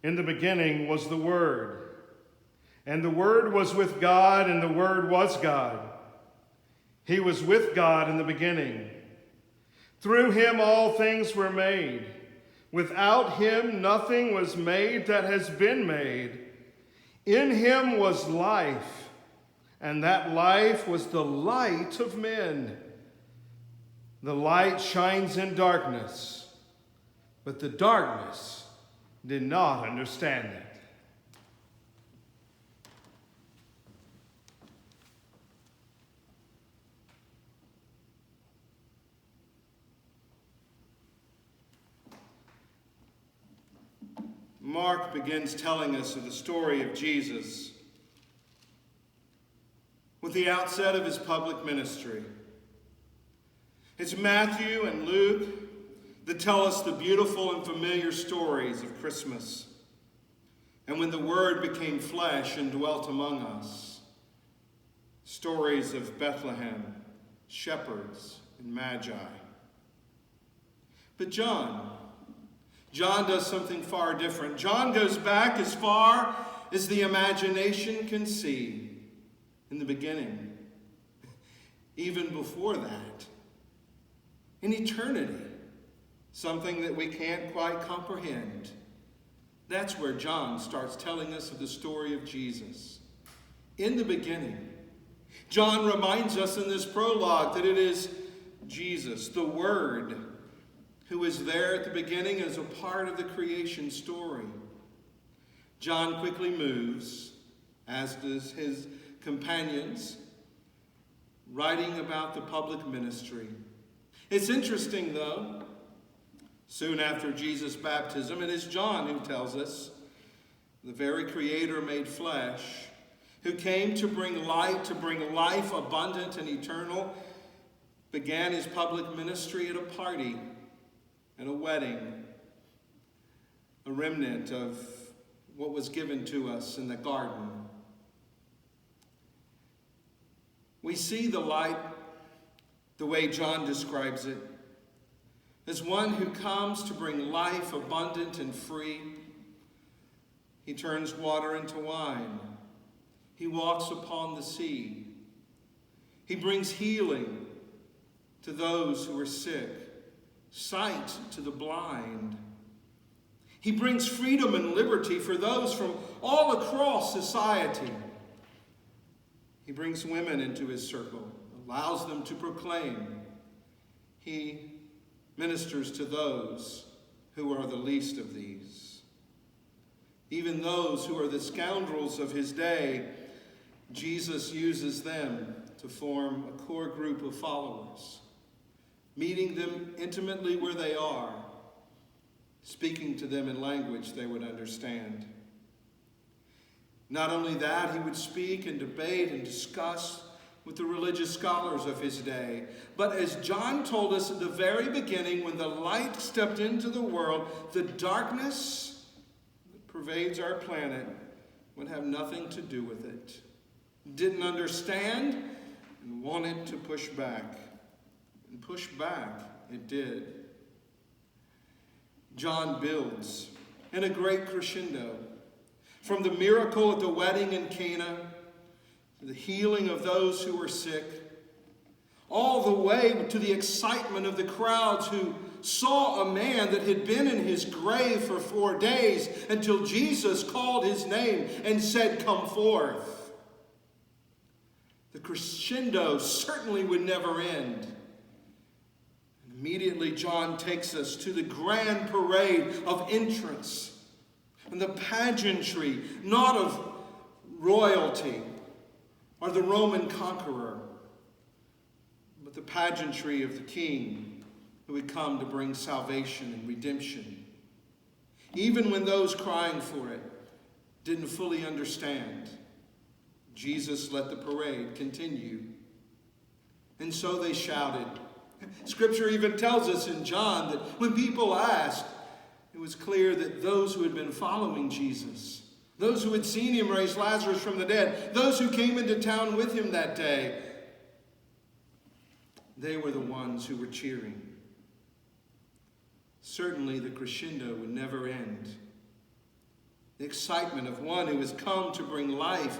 In the beginning was the Word, and the Word was with God, and the Word was God. He was with God in the beginning. Through him all things were made. Without him nothing was made that has been made. In him was life, and that life was the light of men. The light shines in darkness, but the darkness did not understand it. Mark begins telling us of the story of Jesus with the outset of his public ministry. It's Matthew and Luke that tell us the beautiful and familiar stories of Christmas and when the Word became flesh and dwelt among us. Stories of Bethlehem, shepherds, and magi. But John does something far different. John goes back as far as the imagination can see. In the beginning, even before that, in eternity, something that we can't quite comprehend. That's where John starts telling us of the story of Jesus. In the beginning, John reminds us in this prologue that it is Jesus, the Word, who is there at the beginning as a part of the creation story. John quickly moves, as does his companions, writing about the public ministry. It's interesting, though, soon after Jesus' baptism, it is John who tells us, the very Creator made flesh, who came to bring light, to bring life abundant and eternal, began his public ministry at a party, at a wedding, a remnant of what was given to us in the garden. We see the light, the way John describes it, as one who comes to bring life abundant and free. He turns water into wine. He walks upon the sea. He brings healing to those who are sick, sight to the blind. He brings freedom and liberty for those from all across society. He brings women into his circle, allows them to proclaim. He ministers to those who are the least of these. Even those who are the scoundrels of his day, Jesus uses them to form a core group of followers, meeting them intimately where they are, speaking to them in language they would understand. Not only that, he would speak and debate and discuss with the religious scholars of his day. But as John told us at the very beginning, when the light stepped into the world, the darkness that pervades our planet would have nothing to do with it. Didn't understand and wanted to push back. And push back it did. John builds in a great crescendo. From the miracle at the wedding in Cana, to the healing of those who were sick, all the way to the excitement of the crowds who saw a man that had been in his grave for 4 days until Jesus called his name and said, "Come forth." The crescendo certainly would never end. Immediately, John takes us to the grand parade of entrance and the pageantry, not of royalty or the Roman conqueror, but the pageantry of the king who had come to bring salvation and redemption. Even when those crying for it didn't fully understand, Jesus let the parade continue. And so they shouted. Scripture even tells us in John that when people asked, it was clear that those who had been following Jesus, those who had seen him raise Lazarus from the dead, those who came into town with him that day, they were the ones who were cheering. Certainly the crescendo would never end. The excitement of one who has come to bring life,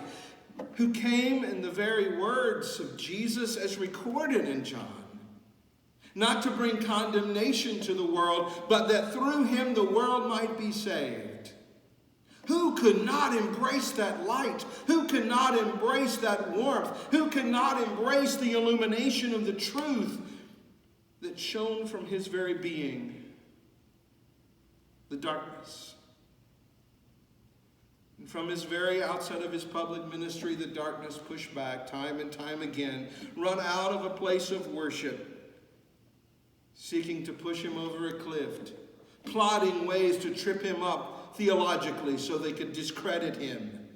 who came in the very words of Jesus as recorded in John, not to bring condemnation to the world, but that through him the world might be saved. Who could not embrace that light? Who could not embrace that warmth? Who could not embrace the illumination of the truth that shone from his very being? The darkness. And from his very outset of his public ministry, the darkness pushed back time and time again, run out of a place of worship, seeking to push him over a cliff, plotting ways to trip him up theologically so they could discredit him.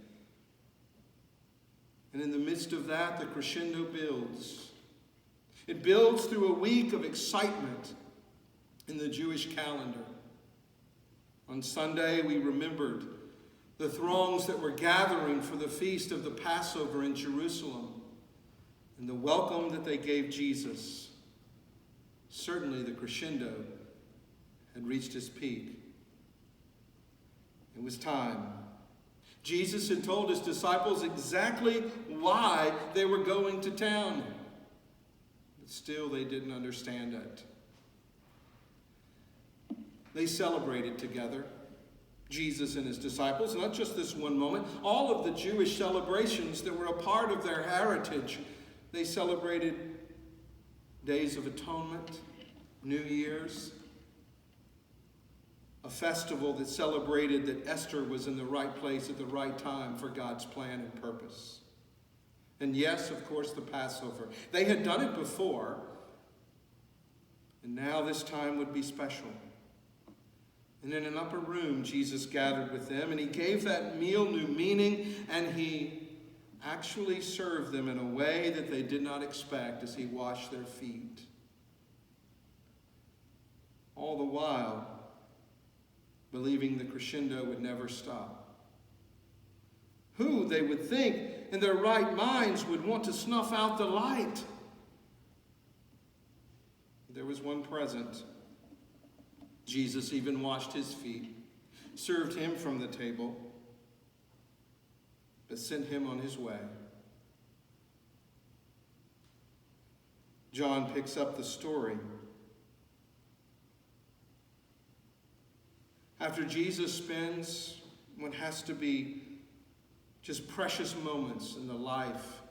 And in the midst of that, the crescendo builds. It builds through a week of excitement in the Jewish calendar. On Sunday, we remembered the throngs that were gathering for the feast of the Passover in Jerusalem and the welcome that they gave Jesus. Certainly the crescendo had reached its peak. It was time. Jesus had told his disciples exactly why they were going to town. But still they didn't understand it. They celebrated together, Jesus and his disciples, not just this one moment. All of the Jewish celebrations that were a part of their heritage. They celebrated Days of Atonement, New Year's, a festival that celebrated that Esther was in the right place at the right time for God's plan and purpose. And yes, of course, the Passover. They had done it before, and now this time would be special. And in an upper room, Jesus gathered with them, and he gave that meal new meaning, and he actually served them in a way that they did not expect as he washed their feet. All the while, believing the crescendo would never stop. Who, they would think, in their right minds would want to snuff out the light? There was one present. Jesus even washed his feet, served him from the table, but sent him on his way. John picks up the story. After Jesus spends what has to be just precious moments in the life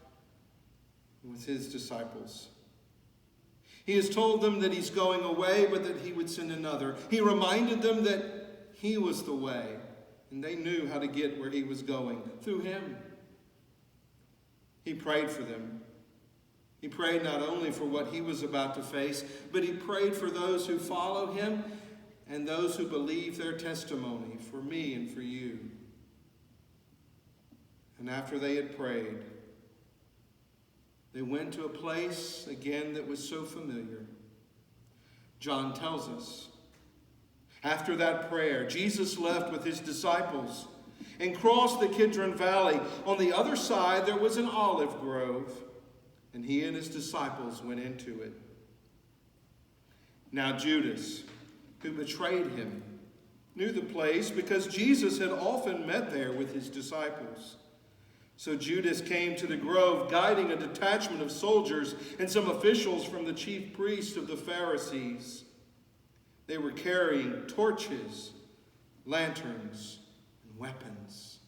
with his disciples. He has told them that he's going away, but that he would send another. He reminded them that he was the way, and they knew how to get where he was going, through him. He prayed for them. He prayed not only for what he was about to face, but he prayed for those who follow him and those who believe their testimony, for me and for you. And after they had prayed, they went to a place, again, that was so familiar. John tells us, after that prayer, Jesus left with his disciples and crossed the Kidron Valley. On the other side, there was an olive grove, and he and his disciples went into it. Now Judas, who betrayed him, knew the place because Jesus had often met there with his disciples. So Judas came to the grove, guiding a detachment of soldiers and some officials from the chief priests of the Pharisees. They were carrying torches, lanterns, and weapons.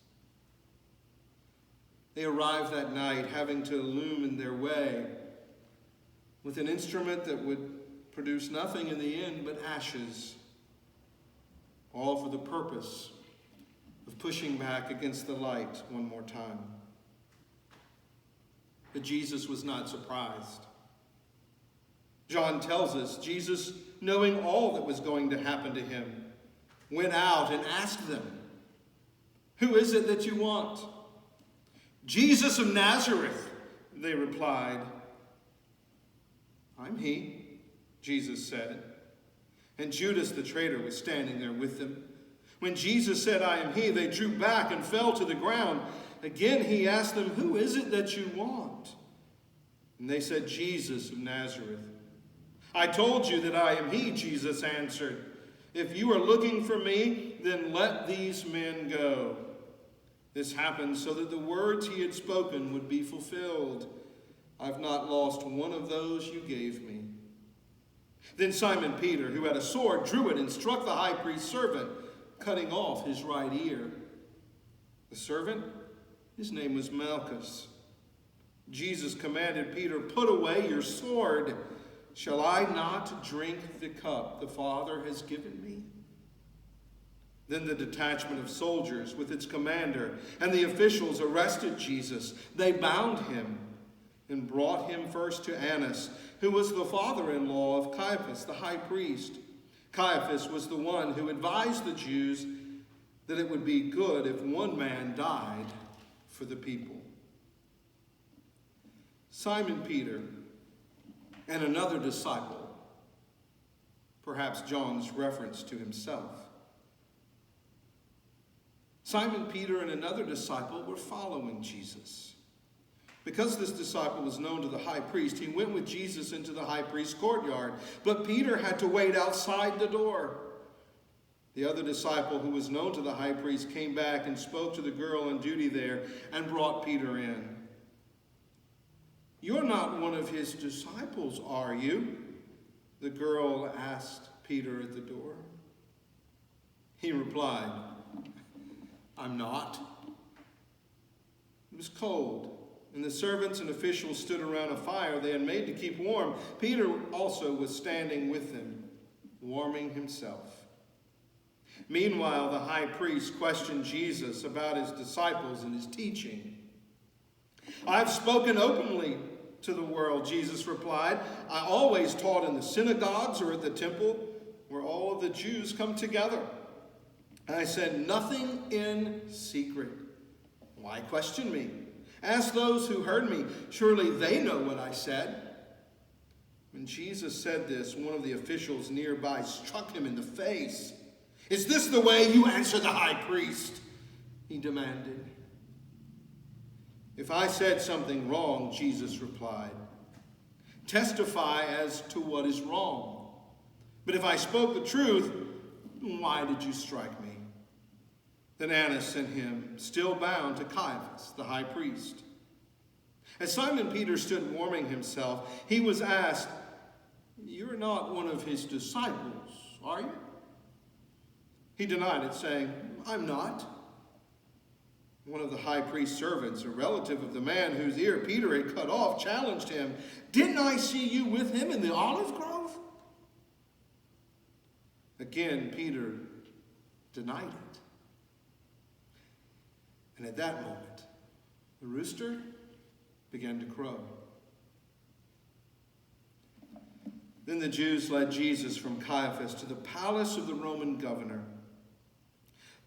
They arrived that night, having to illumine their way with an instrument that would produce nothing in the end but ashes, all for the purpose of pushing back against the light one more time. But Jesus was not surprised. John tells us Jesus, knowing all that was going to happen to him, went out and asked them, "Who is it that you want?" "Jesus of Nazareth," they replied. "I'm he," Jesus said. And Judas the traitor was standing there with them. When Jesus said, "I am he," they drew back and fell to the ground. Again he asked them, "Who is it that you want?" And they said, "Jesus of Nazareth." "I told you that I am he," Jesus answered. If you are looking for me, then let these men go." This happened so that the words he had spoken would be fulfilled. "I've not lost one of those you gave me." Then Simon Peter, who had a sword, drew it and struck the high priest's servant, cutting off his right ear. The servant, his name was Malchus. Jesus commanded Peter, "Put away your sword. Shall I not drink the cup the Father has given me?" Then the detachment of soldiers with its commander and the officials arrested Jesus. They bound him and brought him first to Annas, who was the father-in-law of Caiaphas, the high priest. Caiaphas was the one who advised the Jews that it would be good if one man died for the people. Simon Peter and another disciple, perhaps John's reference to himself. Simon Peter and another disciple were following Jesus. Because this disciple was known to the high priest, he went with Jesus into the high priest's courtyard. But Peter had to wait outside the door. The other disciple, who was known to the high priest, came back and spoke to the girl on duty there and brought Peter in. "You're not one of his disciples, are you?" the girl asked Peter at the door. He replied, "I'm not." It was cold, and the servants and officials stood around a fire they had made to keep warm. Peter also was standing with them, warming himself. Meanwhile, the high priest questioned Jesus about his disciples and his teaching. "I've spoken openly to the world," Jesus replied. "I always taught in the synagogues or at the temple where all of the Jews come together. I said nothing in secret. Why question me? Ask those who heard me. Surely they know what I said." When Jesus said this, one of the officials nearby struck him in the face. "Is this the way you answer the high priest?" he demanded. "If I said something wrong," Jesus replied, "testify as to what is wrong. But if I spoke the truth, why did you strike me?" Then Annas sent him, still bound, to Caiaphas, the high priest. As Simon Peter stood warming himself, he was asked, "You're not one of his disciples, are you?" He denied it, saying, "I'm not." One of the high priest's servants, a relative of the man whose ear Peter had cut off, challenged him, "Didn't I see you with him in the olive grove?" Again, Peter denied it. And at that moment, the rooster began to crow. Then the Jews led Jesus from Caiaphas to the palace of the Roman governor.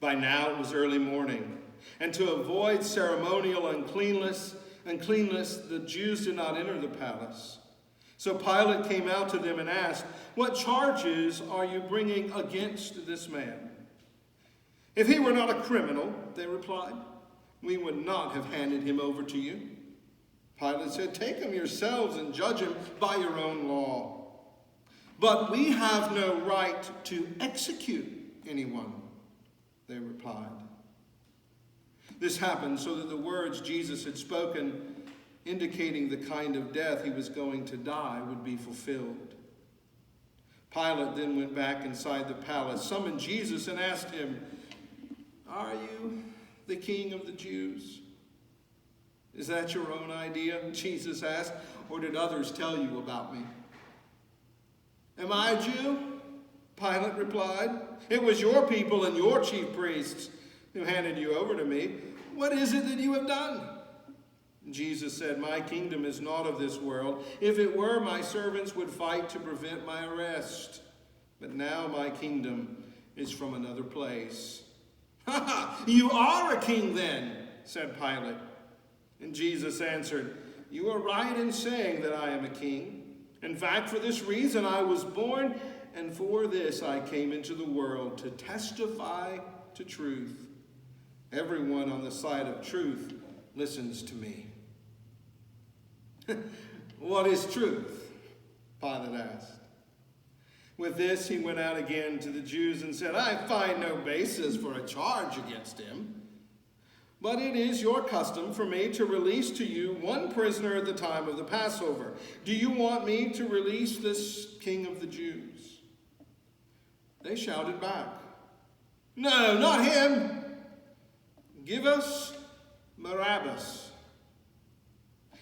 By now it was early morning, and to avoid ceremonial uncleanness, the Jews did not enter the palace. So Pilate came out to them and asked, "What charges are you bringing against this man?" "If he were not a criminal," they replied, "we would not have handed him over to you." Pilate said, "Take him yourselves and judge him by your own law." "But we have no right to execute anyone," they replied. This happened so that the words Jesus had spoken, indicating the kind of death he was going to die, would be fulfilled. Pilate then went back inside the palace, summoned Jesus, and asked him, "Are you the king of the Jews?" "Is that your own idea?" Jesus asked, "or did others tell you about me?" "Am I a Jew?" Pilate replied. "It was your people and your chief priests who handed you over to me. What is it that you have done?" Jesus said, "My kingdom is not of this world. If it were, my servants would fight to prevent my arrest. But now my kingdom is from another place." "Ha ha! You are a king then," said Pilate. And Jesus answered, "You are right in saying that I am a king. In fact, for this reason I was born, and for this I came into the world, to testify to truth. Everyone on the side of truth listens to me." "What is truth?" Pilate asked. With this, he went out again to the Jews and said, I find no basis for a charge against him. But it is your custom for me to release to you one prisoner at the time of the Passover. Do you want me to release this king of the Jews? They shouted back, No, not him. Give us Barabbas.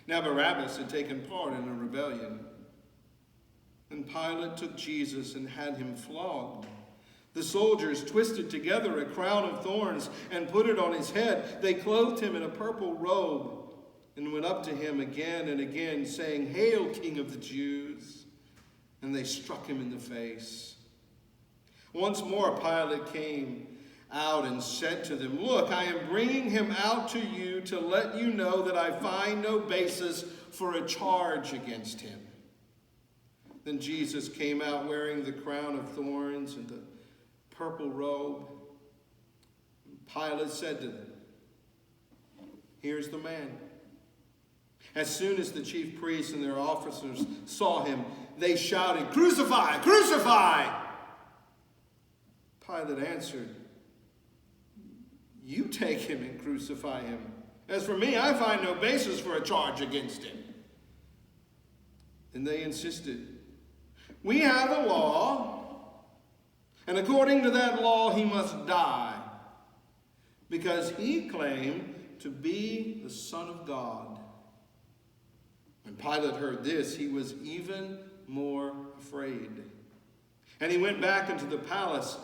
Now Barabbas had taken part in a rebellion. And Pilate took Jesus and had him flogged. The soldiers twisted together a crown of thorns and put it on his head. They clothed him in a purple robe and went up to him again and again, saying, Hail, King of the Jews! And they struck him in the face. Once more Pilate came out and said to them, Look, I am bringing him out to you to let you know that I find no basis for a charge against him. Then Jesus came out wearing the crown of thorns and the purple robe. Pilate said to them, Here's the man. As soon as the chief priests and their officers saw him, they shouted, Crucify! Crucify! Pilate answered, You take him and crucify him. As for me, I find no basis for a charge against him. And they insisted, We have a law, and according to that law he must die, because he claimed to be the Son of God. When Pilate heard this, he was even more afraid. And he went back into the palace.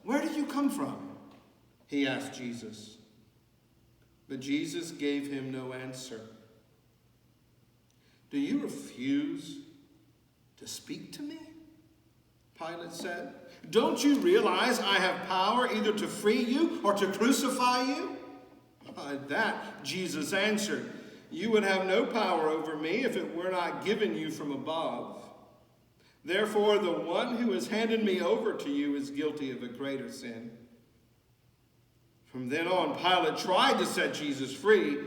Where did you come from? He asked Jesus. But Jesus gave him no answer. Do you refuse to speak to me? Pilate said. Don't you realize I have power either to free you or to crucify you? At that, Jesus answered, You would have no power over me if it were not given you from above. Therefore, the one who has handed me over to you is guilty of a greater sin. From then on, Pilate tried to set Jesus free,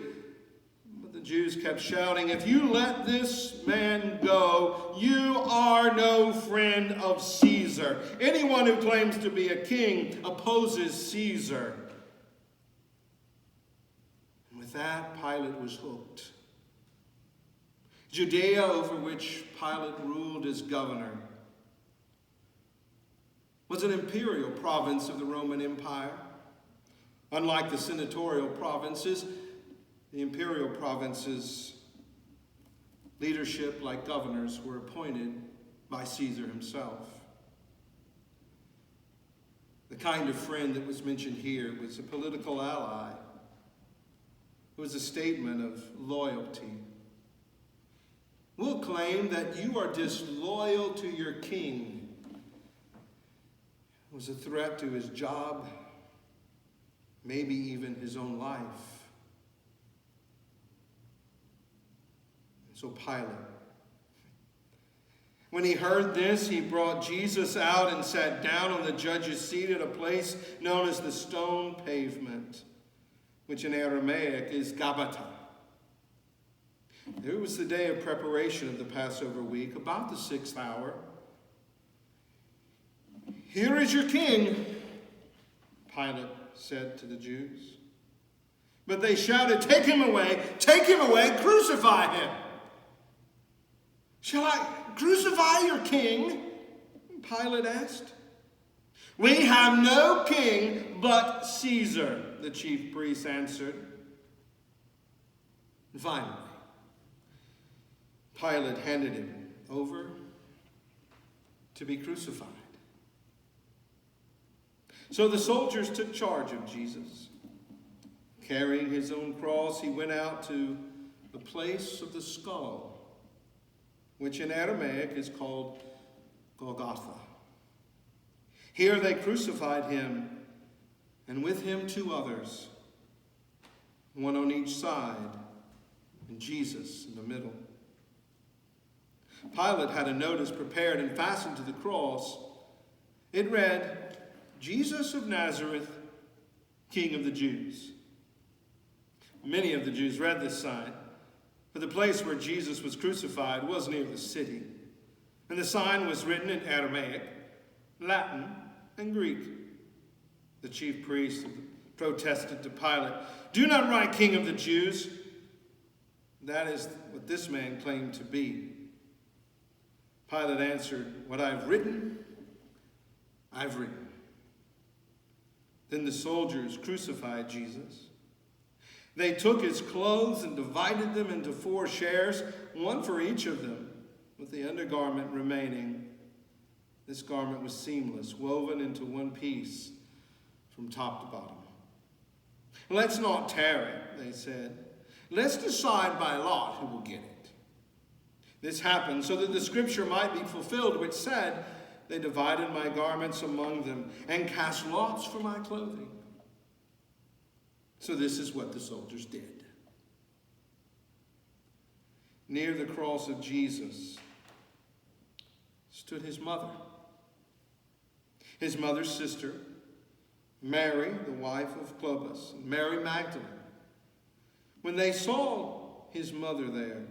but the Jews kept shouting, If you let this man go, you are no friend of Caesar. Anyone who claims to be a king opposes Caesar. And with that, Pilate was hooked. Judea, over which Pilate ruled as governor, was an imperial province of the Roman Empire. Unlike the senatorial provinces, the imperial provinces' leadership, like governors, were appointed by Caesar himself. The kind of friend that was mentioned here was a political ally. It was a statement of loyalty. We'll claim that you are disloyal to your king. It was a threat to his job, maybe even his own life. And so Pilate, when he heard this, he brought Jesus out and sat down on the judge's seat at a place known as the stone pavement, which in Aramaic is Gabbatha. It was the day of preparation of the Passover week, about the 6th hour. Here is your king, Pilate said to the Jews. But they shouted, Take him away, crucify him. Shall I crucify your king? Pilate asked. We have no king but Caesar, the chief priests answered. And finally, Pilate handed him over to be crucified. So the soldiers took charge of Jesus. Carrying his own cross, he went out to the place of the skull, which in Aramaic is called Golgotha. Here they crucified him, and with him 2 others, one on each side, and Jesus in the middle. Pilate had a notice prepared and fastened to the cross. It read, Jesus of Nazareth, King of the Jews. Many of the Jews read this sign, for the place where Jesus was crucified was near the city. And the sign was written in Aramaic, Latin, and Greek. The chief priests protested to Pilate, "Do not write King of the Jews." That is what this man claimed to be. Pilate answered, "What I've written, I've written." Then the soldiers crucified Jesus. They took his clothes and divided them into 4 shares, one for each of them, with the undergarment remaining. This garment was seamless, woven into one piece from top to bottom. "Let's not tear it," they said. "Let's decide by lot who will get it." This happened so that the scripture might be fulfilled, which said, "They divided my garments among them and cast lots for my clothing." So this is what the soldiers did. Near the cross of Jesus stood his mother. His mother's sister, Mary, the wife of Clopas, and Mary Magdalene. When they saw his mother there,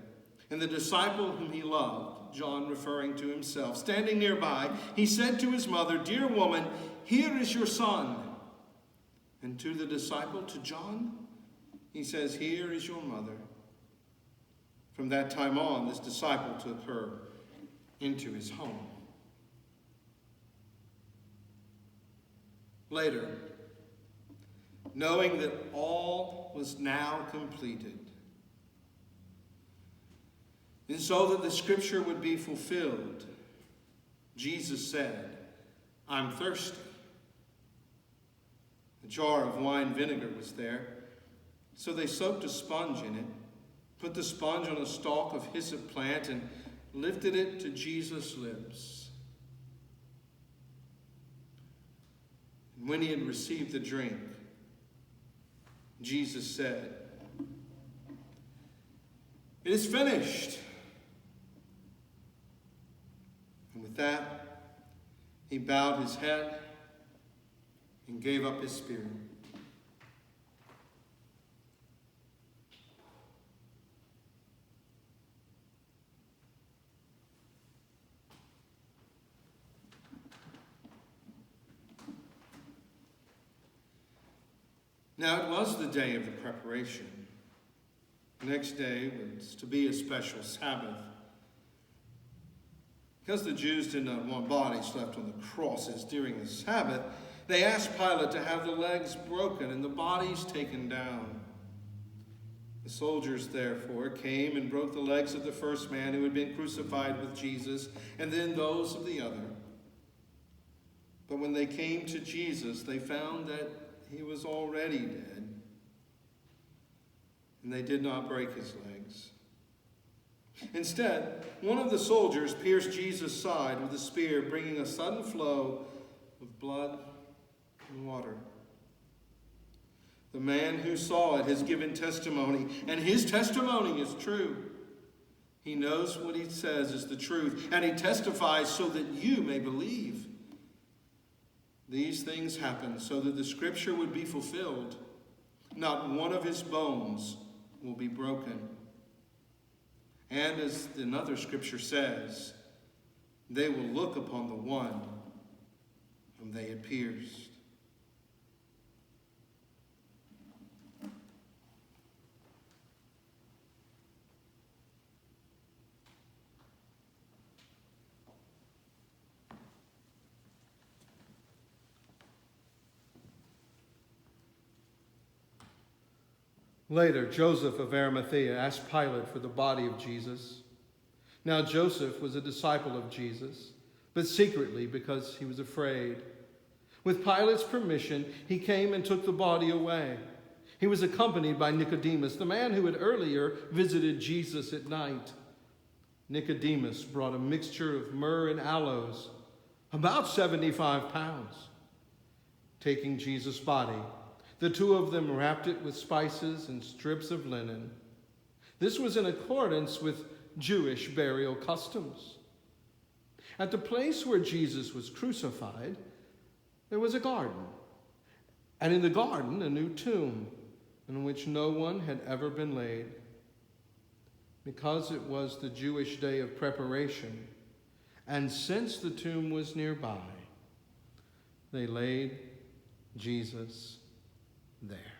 and the disciple whom he loved, John referring to himself, standing nearby, he said to his mother, "Dear woman, here is your son." And to the disciple, to John, he says, "Here is your mother." From that time on, this disciple took her into his home. Later, knowing that all was now completed, and so that the scripture would be fulfilled, Jesus said, "I'm thirsty." A jar of wine vinegar was there, so they soaked a sponge in it, put the sponge on a stalk of hyssop plant, and lifted it to Jesus' lips. And when he had received the drink, Jesus said, "It is finished." And with that, he bowed his head and gave up his spirit. Now it was the day of the preparation. The next day was to be a special Sabbath. Because the Jews did not want bodies left on the crosses during the Sabbath, they asked Pilate to have the legs broken and the bodies taken down. The soldiers, therefore, came and broke the legs of the first man who had been crucified with Jesus, and then those of the other. But when they came to Jesus, they found that he was already dead, and they did not break his legs. Instead, one of the soldiers pierced Jesus' side with a spear, bringing a sudden flow of blood and water. The man who saw it has given testimony, and his testimony is true. He knows what he says is the truth, and he testifies so that you may believe. These things happened so that the scripture would be fulfilled. Not one of his bones will be broken. And as another scripture says, they will look upon the one whom they had pierced. Later, Joseph of Arimathea asked Pilate for the body of Jesus. Now Joseph was a disciple of Jesus, but secretly because he was afraid. With Pilate's permission, he came and took the body away. He was accompanied by Nicodemus, the man who had earlier visited Jesus at night. Nicodemus brought a mixture of myrrh and aloes, about 75 pounds. Taking Jesus' body, the two of them wrapped it with spices and strips of linen. This was in accordance with Jewish burial customs. At the place where Jesus was crucified, there was a garden, and in the garden a new tomb in which no one had ever been laid. Because it was the Jewish day of preparation, and since the tomb was nearby, They laid Jesus there.